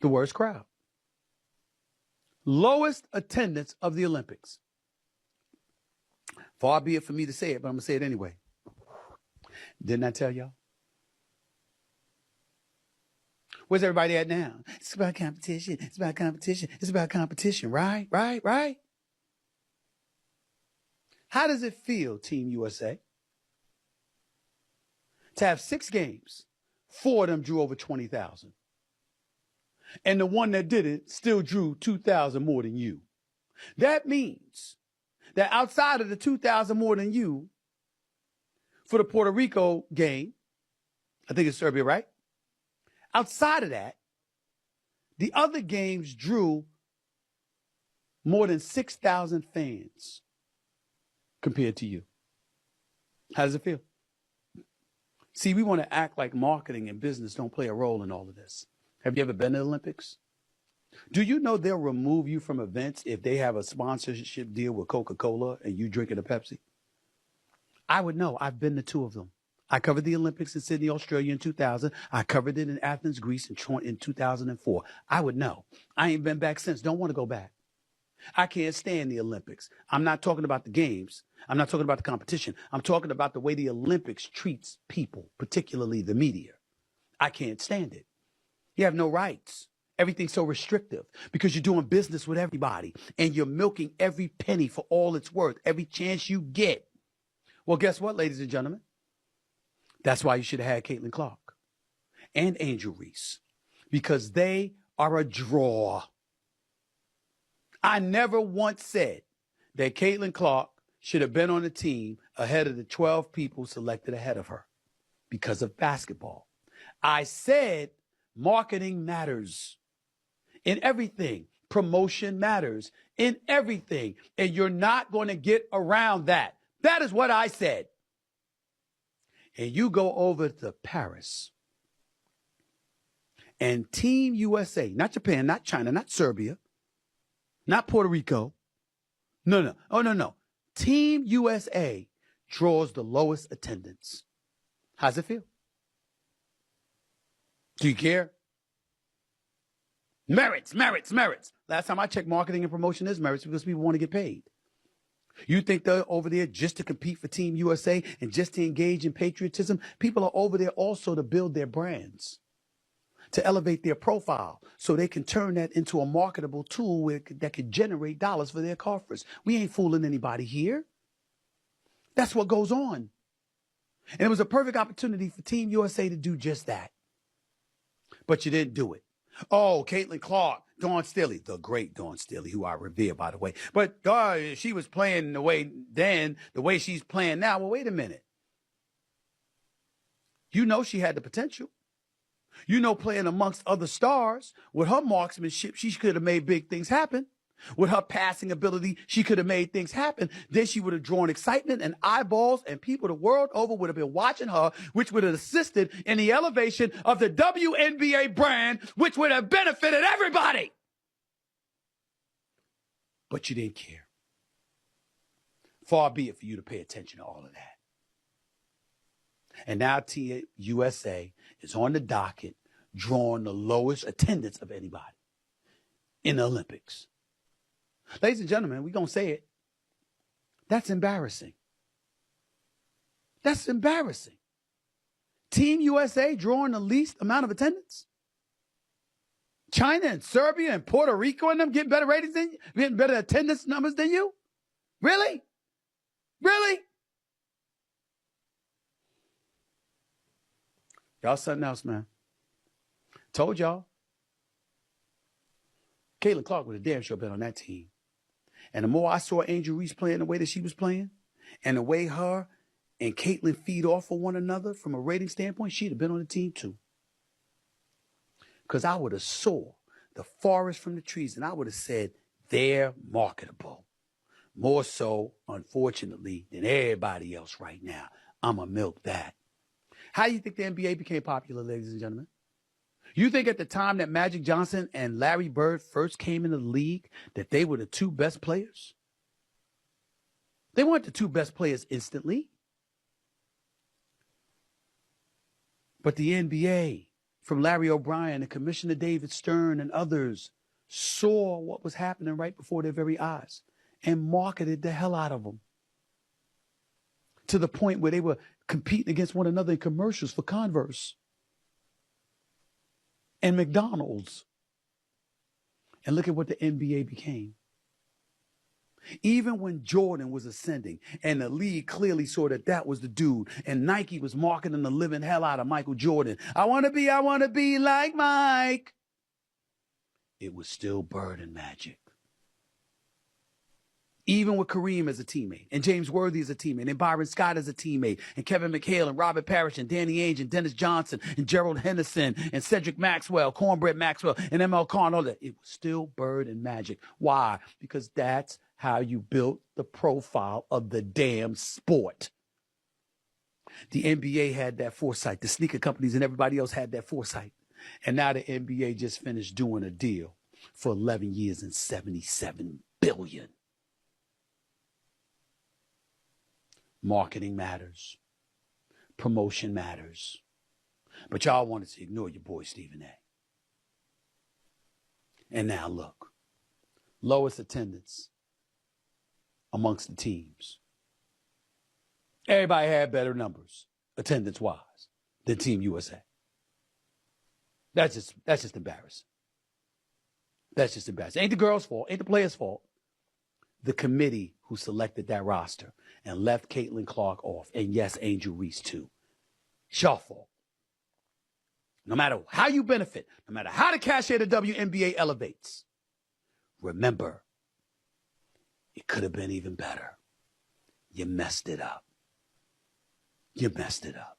The worst crowd. Lowest attendance of the Olympics. Far be it for me to say it, but I'm going to say it anyway. Didn't I tell y'all? Where's everybody at now? It's about competition. It's about competition. It's about competition. Right? How does it feel, Team USA, to have 6 games, 4 of them drew over 20,000, and the one that didn't still drew 2,000 more than you? That means that outside of the 2,000 more than you for the Puerto Rico game, I think it's Serbia, right? Outside of that, the other games drew more than 6,000 fans compared to you. How does it feel? See, we want to act like marketing and business don't play a role in all of this. Have you ever been to the Olympics? Do you know they'll remove you from events if they have a sponsorship deal with Coca-Cola and you drinking a Pepsi? I would know. I've been to 2 of them. I covered the Olympics in Sydney, Australia in 2000. I covered it in Athens, Greece in 2004. I would know. I ain't been back since. Don't want to go back. I can't stand the Olympics. I'm not talking about the games. I'm not talking about the competition. I'm talking about the way the Olympics treats people, particularly the media. I can't stand it. You have no rights. Everything's so restrictive because you're doing business with everybody and you're milking every penny for all it's worth, every chance you get. Well, guess what, ladies and gentlemen? That's why you should have had Caitlin Clark and Angel Reese, because they are a draw. I never once said that Caitlin Clark should have been on the team ahead of the 12 people selected ahead of her because of basketball. I said marketing matters in everything. Promotion matters in everything. And you're not going to get around that. That is what I said. And you go over to Paris and Team USA, not Japan, not China, not Serbia, not Puerto Rico. No. Oh, no. Team USA draws the lowest attendance. How's it feel? Do you care? Merits. Last time I checked, marketing and promotion is merits because people want to get paid. You think they're over there just to compete for Team USA and just to engage in patriotism? People are over there also to build their brands, to elevate their profile so they can turn that into a marketable tool that could generate dollars for their coffers. We ain't fooling anybody here. That's what goes on. And it was a perfect opportunity for Team USA to do just that. But you didn't do it. Oh, Caitlin Clark, Dawn Staley, the great Dawn Staley, who I revere, by the way. But she was playing the way she's playing now. Well, wait a minute. You know she had the potential. You know, playing amongst other stars, with her marksmanship, she could have made big things happen. With her passing ability, she could have made things happen. Then she would have drawn excitement and eyeballs, and people the world over would have been watching her, which would have assisted in the elevation of the WNBA brand, which would have benefited everybody. But you didn't care. Far be it for you to pay attention to all of that. And now Team USA is on the docket, drawing the lowest attendance of anybody in the Olympics. Ladies and gentlemen, we're going to say it. That's embarrassing. That's embarrassing. Team USA drawing the least amount of attendance? China and Serbia and Puerto Rico and them getting better ratings than you? Getting better attendance numbers than you? Really? Really? Y'all something else, man. Told y'all. Caitlin Clark would have damn sure been on that team. And the more I saw Angel Reese playing the way that she was playing, and the way her and Caitlin feed off of one another from a rating standpoint, she'd have been on the team too. Because I would have saw the forest from the trees, and I would have said, they're marketable. More so, unfortunately, than everybody else right now. I'm going to milk that. How do you think the NBA became popular, ladies and gentlemen? You think at the time that Magic Johnson and Larry Bird first came into the league that they were the 2 best players? They weren't the 2 best players instantly. But the NBA, from Larry O'Brien and Commissioner David Stern and others saw what was happening right before their very eyes and marketed the hell out of them to the point where they were competing against one another in commercials for Converse and McDonald's. And look at what the NBA became. Even when Jordan was ascending and the league clearly saw that that was the dude, and Nike was marketing the living hell out of Michael Jordan. I want to be like Mike. It was still Bird and Magic. Even with Kareem as a teammate, and James Worthy as a teammate, and Byron Scott as a teammate, and Kevin McHale, and Robert Parrish, and Danny Ainge, and Dennis Johnson, and Gerald Henderson, and Cedric Maxwell, Cornbread Maxwell, and ML Carn, all that. It was still Bird and Magic. Why? Because that's how you built the profile of the damn sport. The NBA had that foresight. The sneaker companies and everybody else had that foresight. And now the NBA just finished doing a deal for 11 years and $77 billion. Marketing matters. Promotion matters. But y'all wanted to ignore your boy Stephen A. And now look, lowest attendance amongst the teams. Everybody had better numbers, attendance-wise, than Team USA. That's just embarrassing. That's just embarrassing. Ain't the girls' fault, ain't the players' fault. The committee who selected that roster and left Caitlin Clark off, and yes, Angel Reese too. It's your fault. No matter how you benefit, no matter how the cachet of the WNBA elevates, remember, it could have been even better. You messed it up. You messed it up.